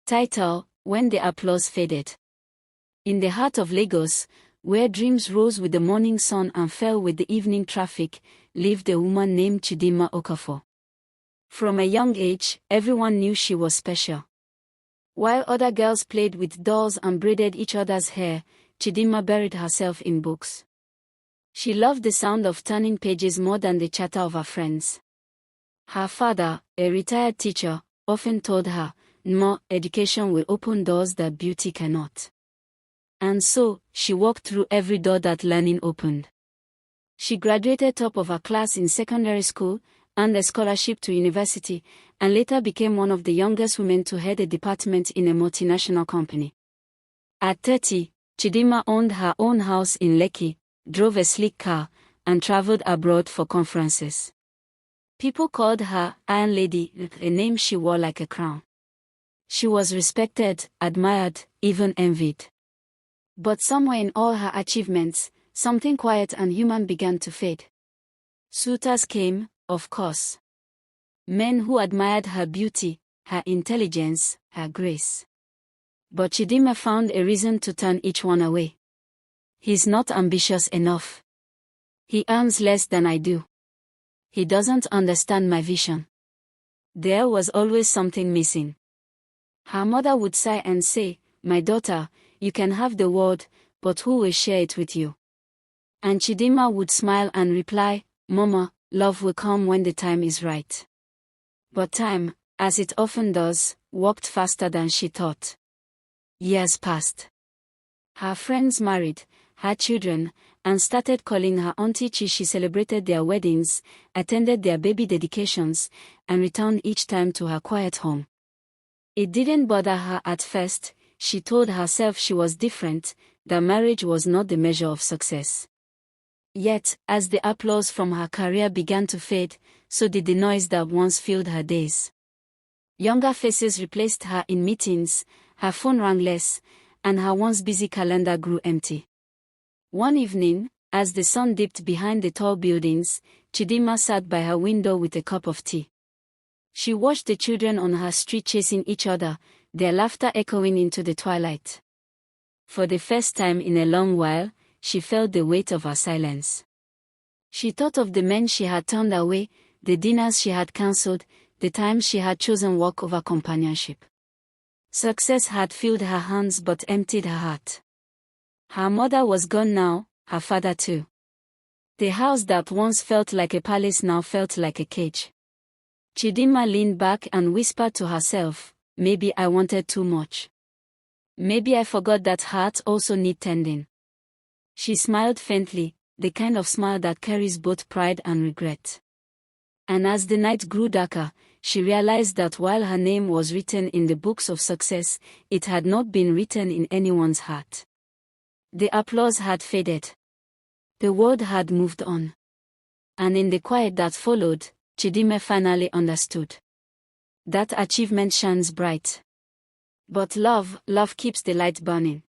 Title: When the Applause Faded. In the heart of Lagos, where dreams rose with the morning sun and fell with the evening traffic, lived a woman named Chidinma. From a young age, everyone knew she was special. While other girls played with dolls and braided each other's hair, Chidinma buried herself in books. She loved the sound of turning pages more than the chatter of her friends. Her father, a retired teacher, often told her, "Nmo, education will open doors that beauty cannot." And so, she walked through every door that learning opened. She graduated top of her class in secondary school, earned a scholarship to university, and later became one of the youngest women to head a department in a multinational company. At 30, Chidinma owned her own house in Lekki, drove a sleek car, and traveled abroad for conferences. People called her Iron Lady, a name she wore like a crown. She was respected, admired, even envied. But somewhere in all her achievements, something quiet and human began to fade. Suitors came, of course. Men who admired her beauty, her intelligence, her grace. But Chidinma found a reason to turn each one away. "He's not ambitious enough. He earns less than I do. He doesn't understand my vision." There was always something missing. Her mother would sigh and say, "My daughter, you can have the world, but who will share it with you?" And Chidinma would smile and reply, "Mama, love will come when the time is right." But time, as it often does, walked faster than she thought. Years passed. Her friends married, had children, and started calling her Auntie Chi. She celebrated their weddings, attended their baby dedications, and returned each time to her quiet home. It didn't bother her at first. She told herself she was different, that marriage was not the measure of success. Yet, as the applause from her career began to fade, so did the noise that once filled her days. Younger faces replaced her in meetings, her phone rang less, and her once busy calendar grew empty. One evening, as the sun dipped behind the tall buildings, Chidinma sat by her window with a cup of tea. She watched the children on her street chasing each other, their laughter echoing into the twilight. For the first time in a long while, she felt the weight of her silence. She thought of the men she had turned away, the dinners she had cancelled, the times she had chosen work over companionship. Success had filled her hands but emptied her heart. Her mother was gone now, her father too. The house that once felt like a palace now felt like a cage. Chidinma leaned back and whispered to herself, "Maybe I wanted too much. Maybe I forgot that hearts also need tending." She smiled faintly, the kind of smile that carries both pride and regret. And as the night grew darker, she realized that while her name was written in the books of success, it had not been written in anyone's heart. The applause had faded. The world had moved on. And in the quiet that followed, Chidinma finally understood. That achievement shines bright. But love keeps the light burning.